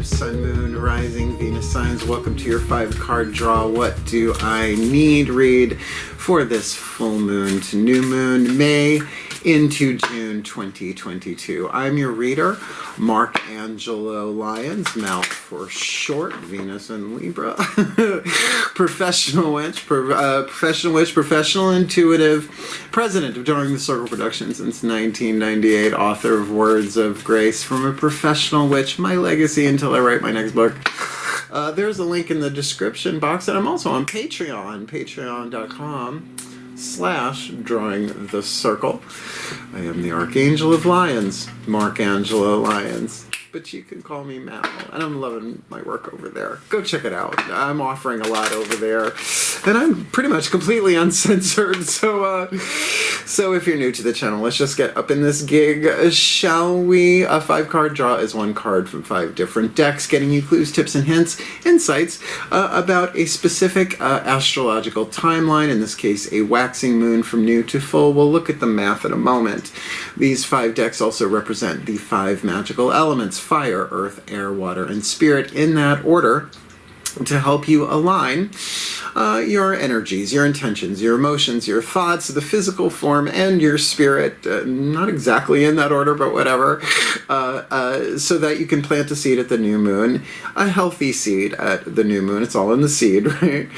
Collective, Sun, Moon, Rising, Venus signs. Welcome to your 5-card draw. What do I need read for this full moon to new moon, May into June 2022? I'm your reader, Mark Angelo Lyons, Mal for short, Venus and Libra. Professional witch, professional intuitive, president of Drawing the Circle Productions since 1998, author of Words of Grace, From a Professional Witch, My Legacy Until I Write My Next Book. There's a link in the description box, and I'm also on Patreon, patreon.com/Drawing the Circle. I am the Archangel of Lyons, Mark Angelo Lyons, but you can call me Mal, and I'm loving my work over there. Go check it out. I'm offering a lot over there, and I'm pretty much completely uncensored, so if you're new to the channel, let's just get up in this gig, shall we? A 5-card draw is 1 card from 5 different decks, getting you clues, tips, and hints, insights about a specific astrological timeline, in this case, a waxing moon from new to full. We'll look at the math in a moment. These 5 decks also represent the 5 magical elements: fire, earth, air, water, and spirit, in that order, to help you align your energies, your intentions, your emotions, your thoughts, the physical form, and your spirit, not exactly in that order, but whatever, so that you can plant a seed at the new moon, a healthy seed at the new moon, it's all in the seed, right,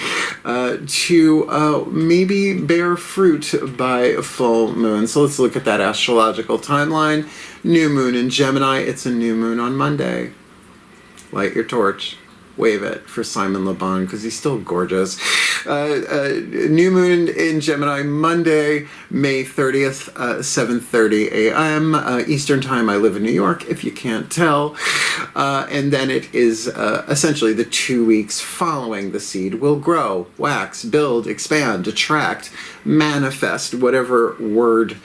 to maybe bear fruit by full moon. So let's look at that astrological timeline. New moon in Gemini, it's a new moon on Monday. Light your torch. Wave it for Simon Le Bon, because he's still gorgeous. New moon in Gemini, Monday, May 30th, 7:30 a.m. Eastern Time. I live in New York, if you can't tell. And then it is essentially the 2 weeks following the seed will grow, wax, build, expand, attract, manifest, whatever word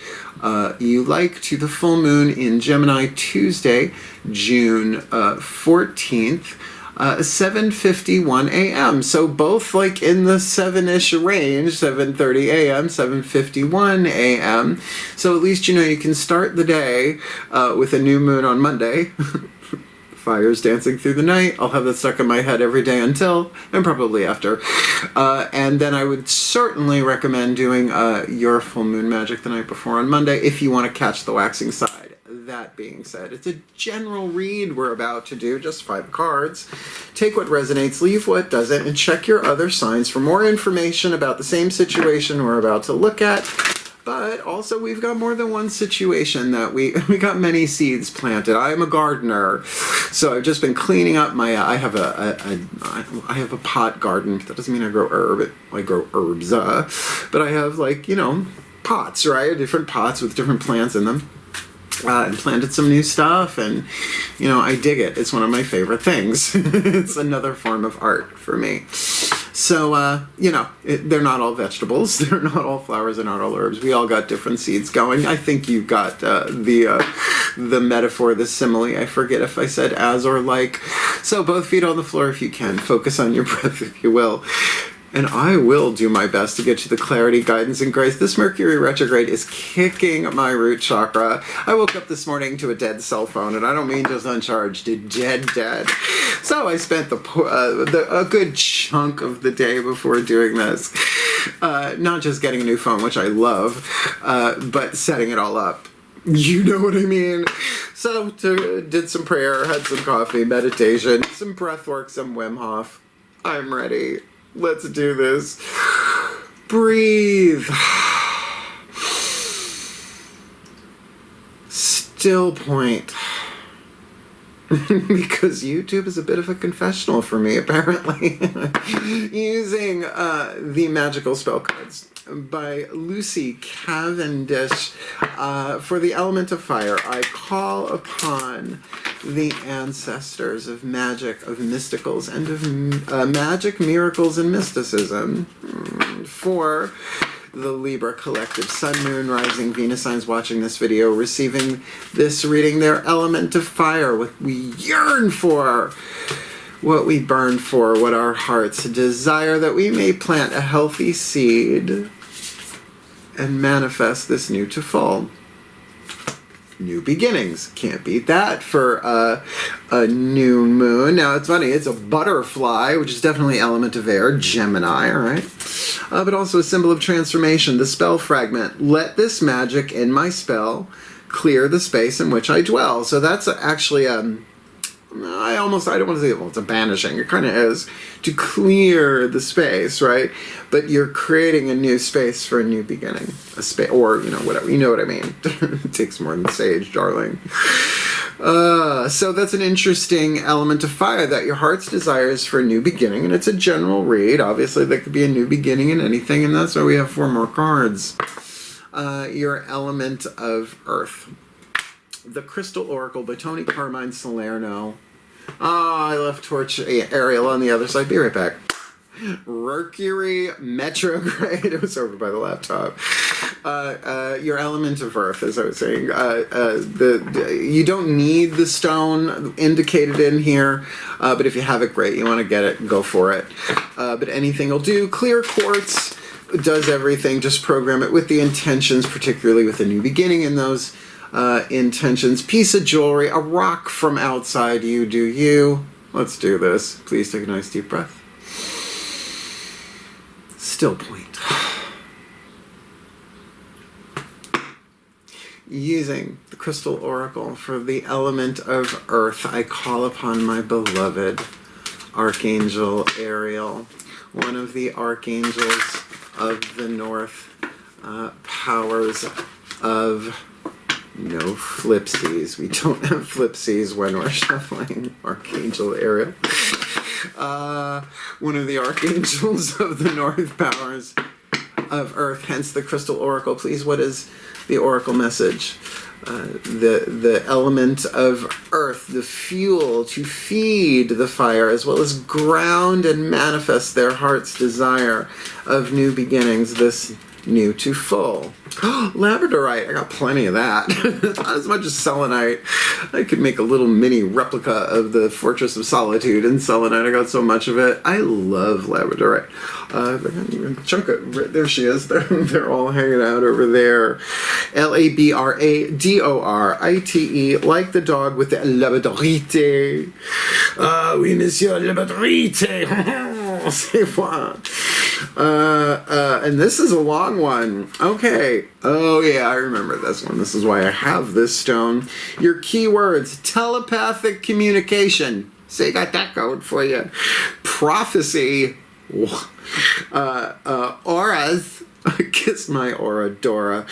you like, to the full moon in Gemini, Tuesday, June 14th. 7:51 a.m. So both like in the 7-ish range, 7:30 a.m., 7:51 a.m. So at least you know you can start the day with a new moon on Monday. Fires dancing through the night. I'll have that stuck in my head every day until, and probably after. And then I would certainly recommend doing your full moon magic the night before on Monday if you want to catch the waxing side. That being said, it's a general read we're about to do, just 5 cards. Take what resonates, leave what doesn't, and check your other signs for more information about the same situation we're about to look at. But also, we've got more than one situation that we got many seeds planted. I am a gardener, so I've just been cleaning up my. I have a pot garden. That doesn't mean I grow herbs, but I have, like, you know, pots, right? Different pots with different plants in them. And planted some new stuff, and you know, I dig it. It's one of my favorite things. It's another form of art for me. So you know, they're not all vegetables, they're not all flowers, they're not all herbs. We all got different seeds going. I think you got the metaphor, the simile. I forget if I said as or like. So both feet on the floor if you can. Focus on your breath if you will. And I will do my best to get you the clarity, guidance, and grace. This Mercury retrograde is kicking my root chakra. I woke up this morning to a dead cell phone, and I don't mean just uncharged, dead. So I spent a good chunk of the day before doing this, not just getting a new phone, which I love, but setting it all up. You know what I mean? So did some prayer, had some coffee, meditation, some breath work, some Wim Hof. I'm ready. Let's do this. Breathe. Still point. Because YouTube is a bit of a confessional for me, apparently. Using the magical spell cards by Lucy Cavendish. For the element of fire, I call upon the ancestors of magic, of mysticals, and of magic, miracles, and mysticism. For the Libra Collective, Sun, Moon, Rising, Venus signs watching this video, receiving this reading, their element of fire, what we yearn for, what we burn for, what our hearts desire, that we may plant a healthy seed and manifest this new to fall. new beginnings. Can't beat that for a new moon. Now, it's funny, it's a butterfly, which is definitely element of air, Gemini, all right? But also a symbol of transformation, the spell fragment. Let this magic in my spell clear the space in which I dwell. So that's actually I don't want to say, well, it's a banishing. It kind of is to clear the space, right? But you're creating a new space for a new beginning, a space, or whatever. You know what I mean? It takes more than sage, darling. So that's an interesting element of fire, that your heart's desire is for a new beginning, and it's a general read. Obviously, there could be a new beginning in anything, and that's why we have 4 more cards. Your element of earth. The Crystal Oracle by Tony Carmine Salerno. I left Torch Ariel on the other side. Be right back. Mercury retrograde. It was over by the laptop. Your element of earth, as I was saying. You don't need the stone indicated in here, but if you have it, great. You want to get it, go for it. But anything will do. Clear quartz does everything. Just program it with the intentions, particularly with a new beginning in those intentions. Piece of jewelry, a rock from outside you, do you. Let's do this. Please take a nice deep breath. Still point. Using the Crystal Oracle for the element of earth, I call upon my beloved Archangel Ariel, one of the archangels of the north, powers of no flipsies. We don't have flipsies when we're shuffling Archangel Ariel. One of the archangels of the north, powers of earth, hence the Crystal Oracle. Please, what is the oracle message? The element of earth, the fuel to feed the fire, as well as ground and manifest their heart's desire of new beginnings, this new to full. Labradorite, I got plenty of that. Not as much as selenite. I could make a little mini replica of the Fortress of Solitude in selenite. I got so much of it. I love labradorite. Chunk of, there she is. They're all hanging out over there. Labradorite, like the dog with the labradorite. Oui, monsieur, labradorite. C'est moi. And this is a long one. Okay. Oh, yeah, I remember this one. This is why I have this stone. Your keywords: telepathic communication. So you got that going for you. Prophecy. Auras. Kiss my aura, Dora.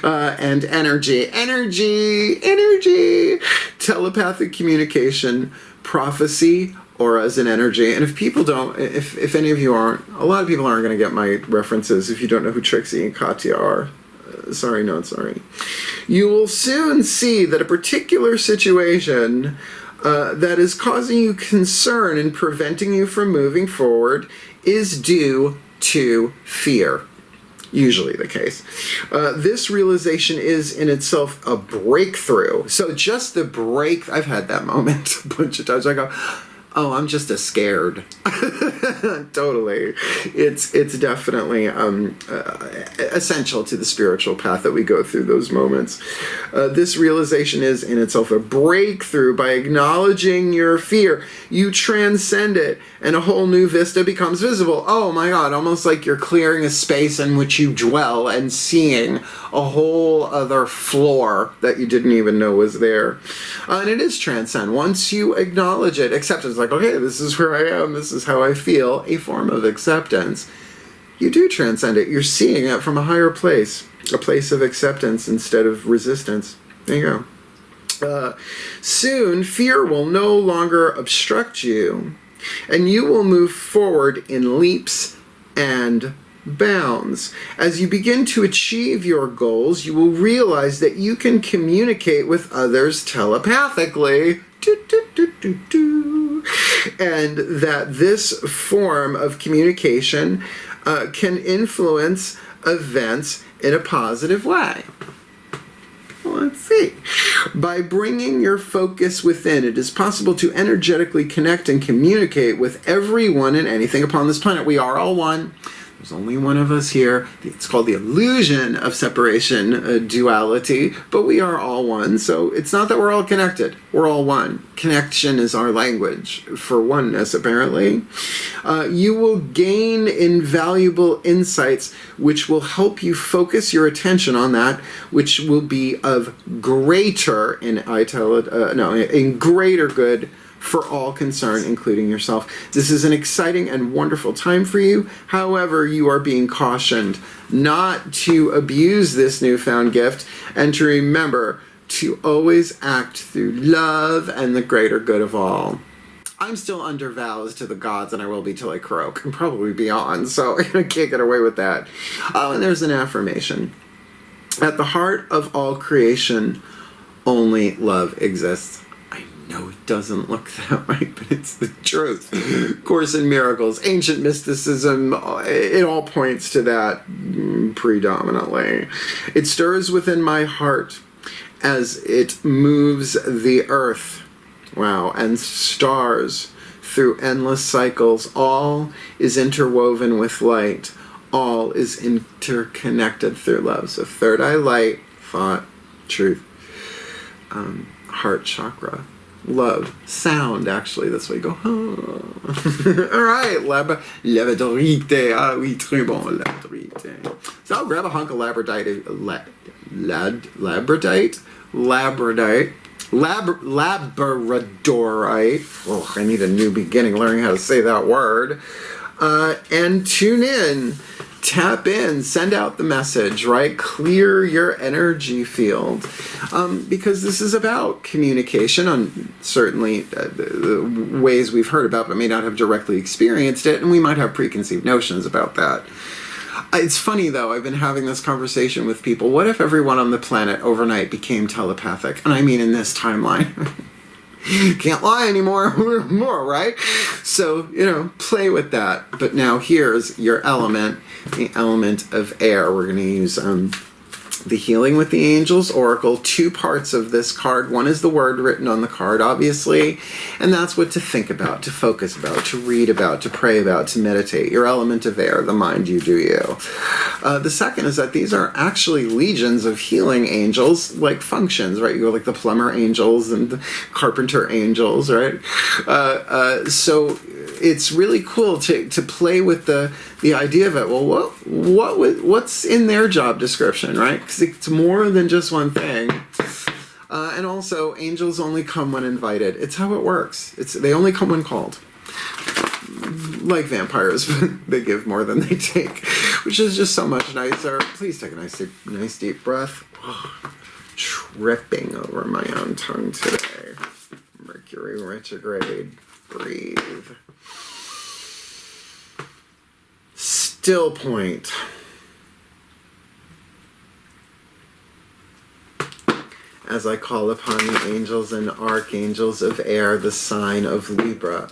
And energy. Energy. Telepathic communication. Prophecy. Auras and energy. And if people don't, if any of you aren't, a lot of people aren't going to get my references if you don't know who Trixie and Katya are. Sorry, not sorry. You will soon see that a particular situation that is causing you concern and preventing you from moving forward is due to fear. Usually the case. This realization is in itself a breakthrough. So just the break, I've had that moment a bunch of times. I go, oh, I'm just scared. Totally. It's definitely essential to the spiritual path that we go through those moments. This realization is in itself a breakthrough. By acknowledging your fear, you transcend it, and a whole new vista becomes visible. Oh my God, almost like you're clearing a space in which you dwell and seeing a whole other floor that you didn't even know was there. And it is transcend. Once you acknowledge it, acceptance, like, okay, this is where I am, this is how I feel, a form of acceptance. You do transcend it. You're seeing it from a higher place, a place of acceptance instead of resistance. There you go. Soon, fear will no longer obstruct you, and you will move forward in leaps and bounds. As you begin to achieve your goals, you will realize that you can communicate with others telepathically. And that this form of communication can influence events in a positive way. Let's see. By bringing your focus within, it is possible to energetically connect and communicate with everyone and anything upon this planet. We are all one. There's only one of us here. It's called the illusion of separation, duality, but we are all one. So it's not that we're all connected. We're all one. Connection is our language for oneness, apparently. You will gain invaluable insights which will help you focus your attention on that which will be of greater, in greater good for all concerned, including yourself. This is an exciting and wonderful time for you. However, you are being cautioned not to abuse this newfound gift and to remember to always act through love and the greater good of all. I'm still under vows to the gods, and I will be till I croak, and probably beyond, so I can't get away with that. Oh, and there's an affirmation. At the heart of all creation, only love exists. No, it doesn't look that right, but it's the truth. Course in Miracles, ancient mysticism, it all points to that predominantly. It stirs within my heart as it moves the earth, wow, and stars through endless cycles. All is interwoven with light. All is interconnected through love. So third eye light, thought, truth, heart chakra. Love, sound, actually, that's why you go, oh. All right, labradorite, ah oui, très bon, labradorite. So I'll grab a hunk of labradorite, labradorite, oh, I need a new beginning learning how to say that word, and tune in. Tap in, send out the message, right? Clear your energy field. Because this is about communication on certainly the ways we've heard about but may not have directly experienced it, and we might have preconceived notions about that. It's funny, though, I've been having this conversation with people. What if everyone on the planet overnight became telepathic? And I mean in this timeline. Can't lie anymore, more, right? So, play with that. But now here's your element, the element of air. We're going to use the Healing with the Angels Oracle. 2 parts of this card. One is the word written on the card, obviously, and that's what to think about, to focus about, to read about, to pray about, to meditate. Your element of air, the mind, you do you. The second is that these are actually legions of healing angels, like functions, right? You go like the plumber angels and the carpenter angels, right? So it's really cool to play with the idea of it. Well, what's in their job description, right? Because it's more than just one thing. And also, angels only come when invited. It's how it works. They only come when called. Like vampires, they give more than they take, which is just so much nicer. Please take a nice deep breath. Oh, tripping over my own tongue today. Mercury retrograde. Breathe. Still point. As I call upon the angels and archangels of air, the sign of Libra.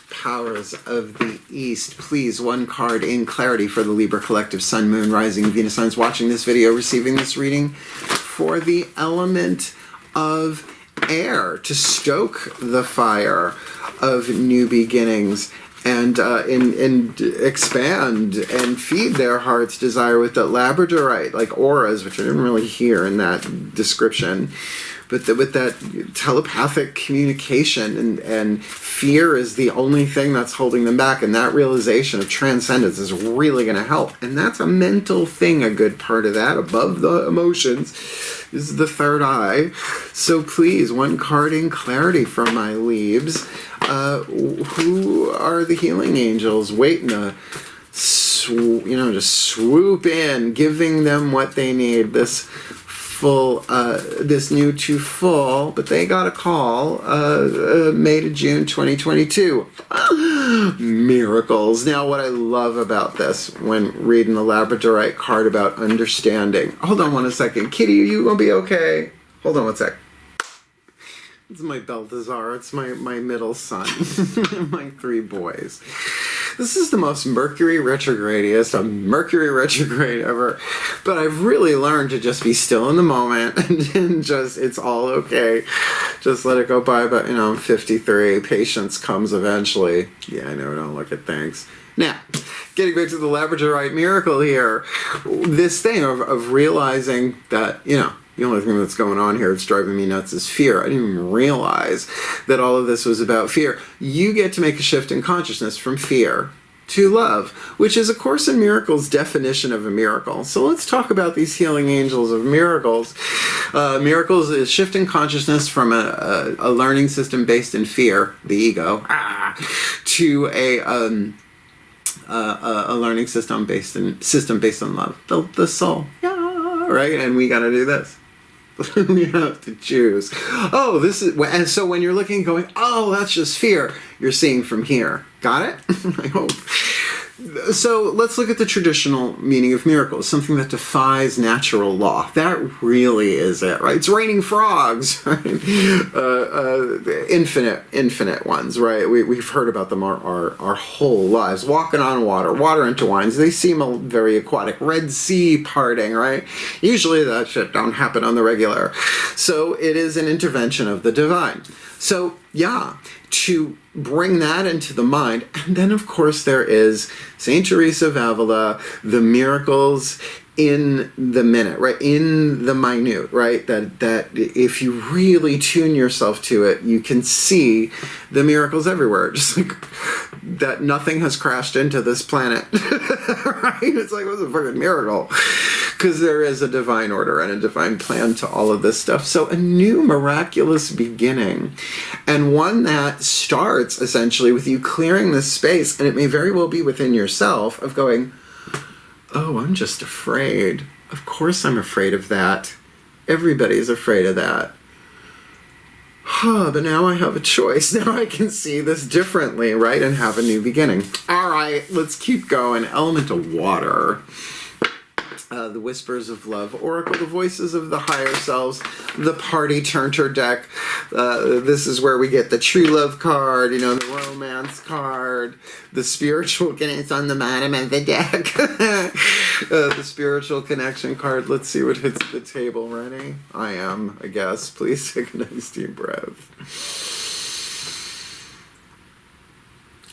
Powers of the East. Please, one card in clarity for the Libra collective, Sun, Moon, Rising, Venus signs watching this video, receiving this reading, for the element of air to stoke the fire of new beginnings and expand and feed their heart's desire with the labradorite, like auras, which I didn't really hear in that description. But with that telepathic communication and fear is the only thing that's holding them back. And that realization of transcendence is really going to help. And that's a mental thing, a good part of that, above the emotions, is the third eye. So please, one card in clarity from my Libs. Who are the healing angels waiting to just swoop in, giving them what they need, this new to full, but they got a call, May to June 2022. Miracles. Now, what I love about this, when reading the labradorite card about understanding. Hold on 1 second. Kitty, are you going to be okay? Hold on 1 sec. It's my Balthazar. It's my middle son. My 3 boys. This is the most Mercury retrogradiest Mercury retrograde ever. But I've really learned to just be still in the moment and just, it's all okay. Just let it go by. But, you know, I'm 53. Patience comes eventually. Yeah, I know. Don't look at things. Now, getting back to the labradorite miracle here, this thing of realizing that, you know, the only thing that's going on here that's driving me nuts is fear. I didn't even realize that all of this was about fear. You get to make a shift in consciousness from fear to love, which is A Course in Miracles' definition of a miracle. So let's talk about these healing angels of miracles. Miracles is shifting consciousness from a learning system based in fear, the ego, to a learning system based on love, the soul. Yeah, right? And we got to do this. We have to choose. Oh, this is, and so when you're looking, going, oh, that's just fear, you're seeing from here. Got it? I hope. So let's look at the traditional meaning of miracles, something that defies natural law. That really is it, right? It's raining frogs, right? Infinite ones, right? We've heard about them our whole lives. Walking on water, water into wines. They seem very aquatic. Red Sea parting, right? Usually that shit don't happen on the regular. So it is an intervention of the divine. So yeah, to bring that into the mind. And then, of course, there is St. Teresa of Avila, the miracles in the minute, right? In the minute, right? That if you really tune yourself to it, you can see the miracles everywhere. Just like that nothing has crashed into this planet, right? It's like, what's a fucking miracle? Because there is a divine order and a divine plan to all of this stuff. So a new miraculous beginning, and one that starts essentially with you clearing this space, and it may very well be within yourself, of going, oh, I'm just afraid. Of course I'm afraid of that. Everybody's afraid of that. But now I have a choice. Now I can see this differently, right? And have a new beginning. All right, let's keep going. Element of water. The Whispers of Love Oracle, the voices of the higher selves, the party turner deck. This is where we get the true love card, you know, the romance card, the spiritual connection on the bottom of the deck, the spiritual connection card. Let's see what hits the table. Ready? I am, I guess. Please take a nice deep breath.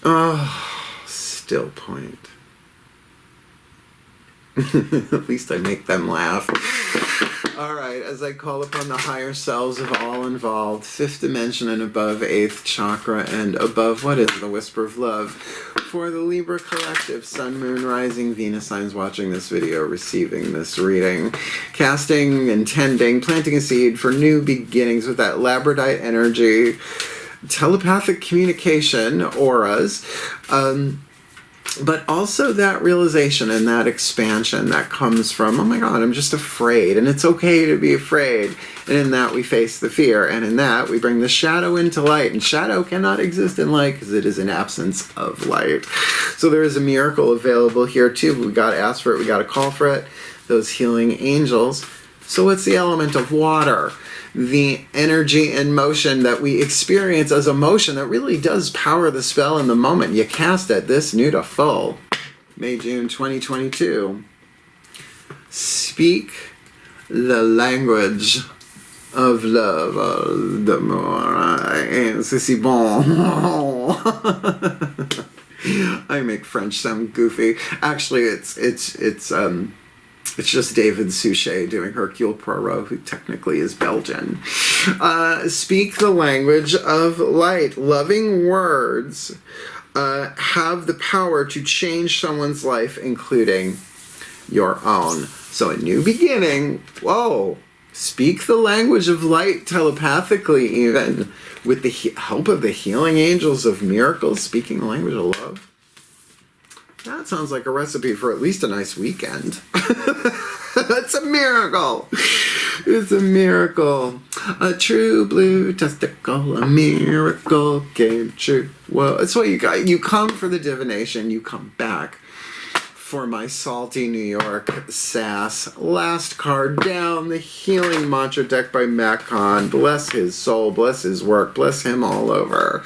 Oh, still point. At least I make them laugh. All right, as I call upon the higher selves of all involved, 5th dimension and above, 8th chakra and above, what is the Whisper of Love? For the Libra collective, Sun, Moon, Rising, Venus signs watching this video, receiving this reading, casting, intending, planting a seed for new beginnings with that labradorite energy, telepathic communication, auras, but also that realization and that expansion that comes from, oh my God, I'm just afraid, and it's okay to be afraid. And in that we face the fear, and in that we bring the shadow into light. And shadow cannot exist in light because it is an absence of light. So there is a miracle available here too. We got to ask for it. We got to call for it. Those healing angels. So what's the element of water? The energy and motion that we experience as emotion that really does power the spell in the moment. You cast it, this new to full. May, June 2022. Speak the language of love. The more c'est bon. I make French sound goofy. Actually, it's just David Suchet doing Hercule Poirot, who technically is Belgian. Speak the language of light. Loving words have the power to change someone's life, including your own. So a new beginning. Whoa. Speak the language of light telepathically, even with the help of the healing angels of miracles, speaking the language of love. That sounds like a recipe for at least a nice weekend. That's a miracle. It's a miracle. A true blue testicle, a miracle came true. Well, that's what you got. You come for the divination, you come back for my salty New York sass. Last card down, the healing mantra deck by Matt Kahn. Bless his soul, bless his work, bless him all over.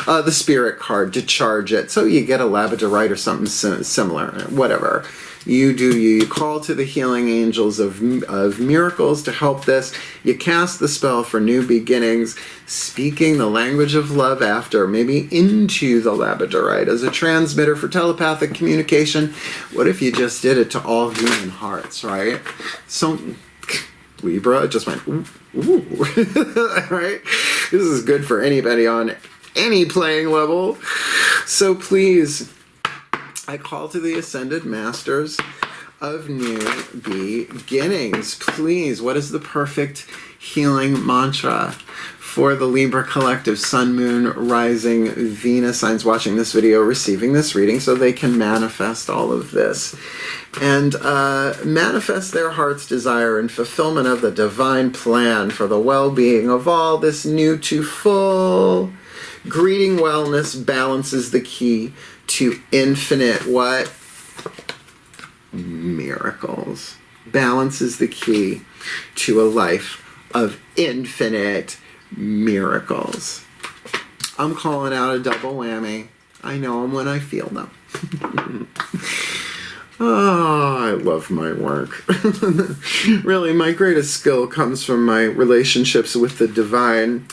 The spirit card to charge it. So you get a labradorite or something similar, whatever. You do you. You call to the healing angels of miracles to help this. You cast the spell for new beginnings, speaking the language of love after, maybe into the labradorite as a transmitter for telepathic communication. What if you just did it to all human hearts, right? So Libra just went, ooh, ooh. Right? This is good for anybody on any playing level. So please, I call to the ascended masters of new beginnings. Please, what is the perfect healing mantra for the Libra collective, Sun, Moon, Rising, Venus signs watching this video, receiving this reading, so they can manifest all of this and manifest their heart's desire and fulfillment of the divine plan for the well-being of all. This new to full greeting wellness balances the key to infinite what? Miracles. Balance is the key to a life of infinite miracles. I'm calling out a double whammy. I know them when I feel them. Oh, I love my work. Really, my greatest skill comes from my relationships with the divine.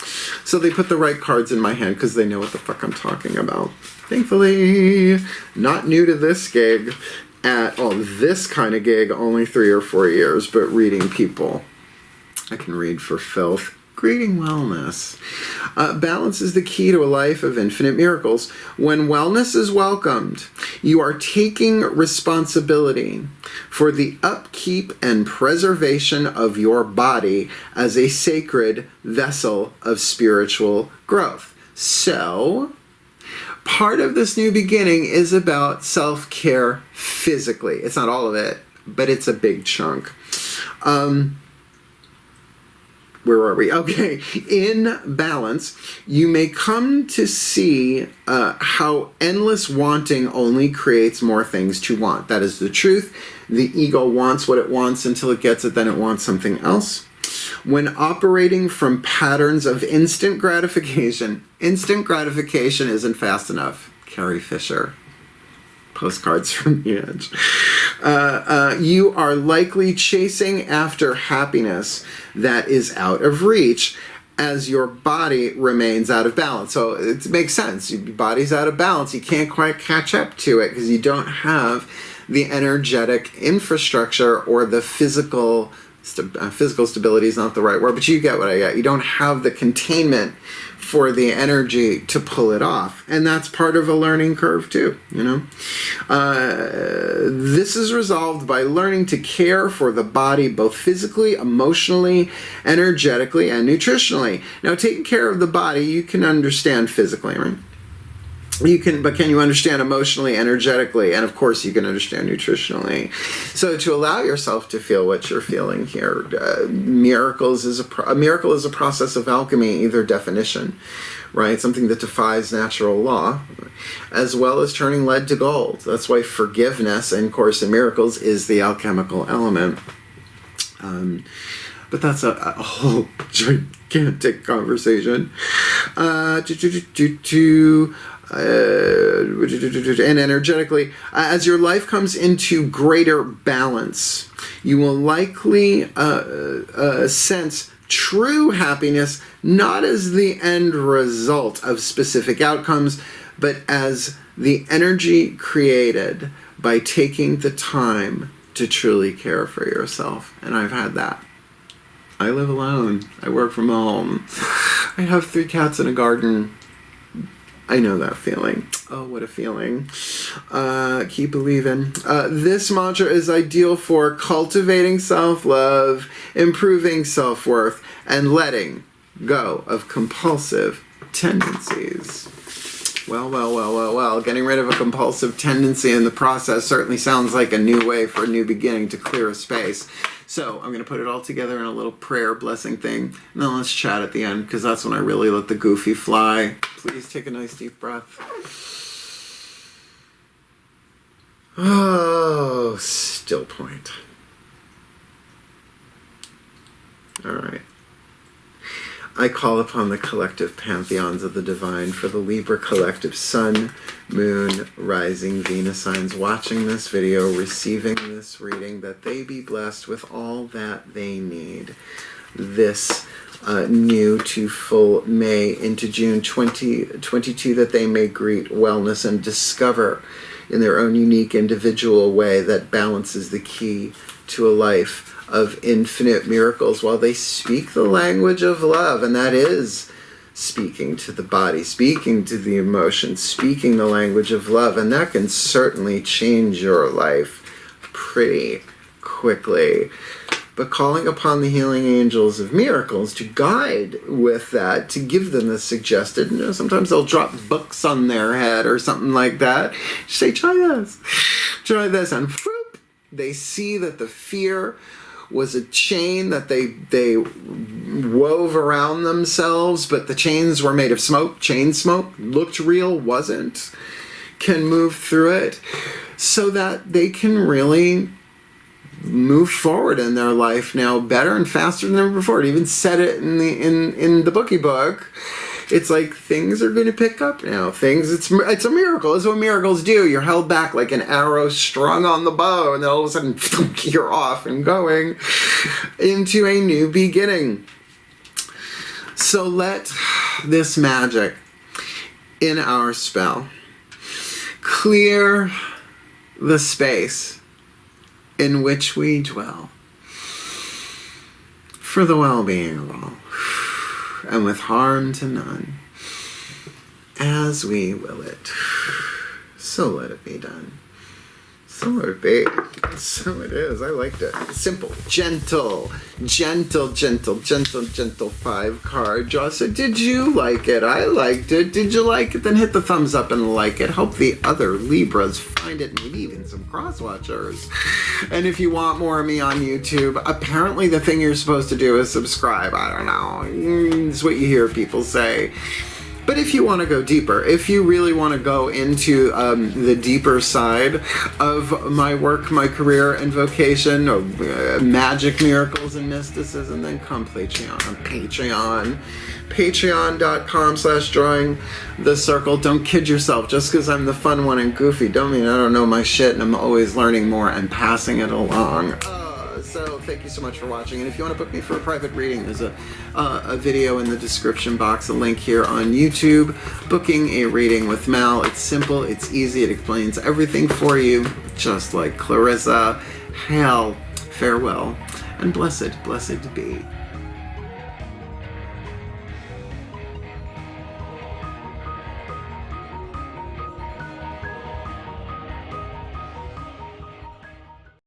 So they put the right cards in my hand because they know what the fuck I'm talking about. Thankfully, not new to this gig at all. This kind of gig, only 3 or 4 years, but reading people. I can read for filth. Greeting wellness. Balance is the key to a life of infinite miracles. When wellness is welcomed, you are taking responsibility for the upkeep and preservation of your body as a sacred vessel of spiritual growth. So, part of this new beginning is about self-care physically. It's not all of it, but it's a big chunk. Where are we? Okay. In balance, you may come to see how endless wanting only creates more things to want. That is the truth. The ego wants what it wants until it gets it, then it wants something else. When operating from patterns of instant gratification isn't fast enough. Carrie Fisher. Postcards from the edge. You are likely chasing after happiness that is out of reach as your body remains out of balance. So it makes sense. Your body's out of balance. You can't quite catch up to it because you don't have the energetic infrastructure or the physical stability is not the right word, but you get what I get. You don't have the containment for the energy to pull it off. And that's part of a learning curve too, you know. This is resolved by learning to care for the body both physically, emotionally, energetically, and nutritionally. Now, taking care of the body, you can understand physically, right? But can you understand emotionally, energetically, and of course you can understand nutritionally. So to allow yourself to feel what you're feeling here, a miracle is a process of alchemy, either definition, right? Something that defies natural law, as well as turning lead to gold. That's why forgiveness in Course in Miracles is the alchemical element. But that's a whole gigantic conversation. And energetically, as your life comes into greater balance, you will likely sense true happiness, not as the end result of specific outcomes, but as the energy created by taking the time to truly care for yourself. And I've had that. I live alone. I work from home. I have 3 cats in a garden. I know that feeling. Oh, what a feeling. Keep believing. This mantra is ideal for cultivating self-love, improving self-worth, and letting go of compulsive tendencies. Well. Getting rid of a compulsive tendency in the process certainly sounds like a new way for a new beginning to clear a space. So I'm going to put it all together in a little prayer blessing thing. And then let's chat at the end, because that's when I really let the goofy fly. Please take a nice deep breath. Oh, still point. All right. I call upon the collective pantheons of the divine for the Libra collective sun, moon, rising, Venus signs watching this video, receiving this reading, that they be blessed with all that they need this new to full May into June 2022, that they may greet wellness and discover in their own unique individual way that balances the key to a life of infinite miracles while they speak the language of love, and that is speaking to the body, speaking to the emotions, speaking the language of love, and that can certainly change your life pretty quickly. But calling upon the healing angels of miracles to guide with that, to give them the suggested, sometimes they'll drop books on their head or something like that. Say, try this, and whoop, they see that the fear was a chain that they wove around themselves, but the chains were made of smoke. Chain smoke looked real, wasn't. Can move through it so that they can really move forward in their life now better and faster than ever before. It even said it in the bookie book. It's like things are going to pick up now. It's a miracle. It's what miracles do. You're held back like an arrow strung on the bow, and then all of a sudden you're off and going into a new beginning. So let this magic in our spell clear the space in which we dwell for the well-being of all, and with harm to none, as we will it. So let it be done. So let it be. So it is. I liked it. Simple, gentle, gentle, gentle, gentle, gentle 5-card draw. So did you like it? I liked it. Did you like it? Then hit the thumbs up and like it. Help the other Libras find it, maybe even some cross-watchers. And if you want more of me on YouTube, apparently the thing you're supposed to do is subscribe. I don't know. It's what you hear people say. But if you want to go deeper, if you really want to go into the deeper side of my work, my career and vocation, or magic, miracles, and mysticism, then come Patreon. Patreon.com/drawing the circle. Don't kid yourself. Just because I'm the fun one and goofy, don't mean I don't know my shit, and I'm always learning more and passing it along. So thank you so much for watching, and if you want to book me for a private reading, there's a video in the description box, a link here on YouTube, booking a reading with Mal. It's simple, it's easy, it explains everything for you, just like Clarissa. Hail, farewell, and blessed be.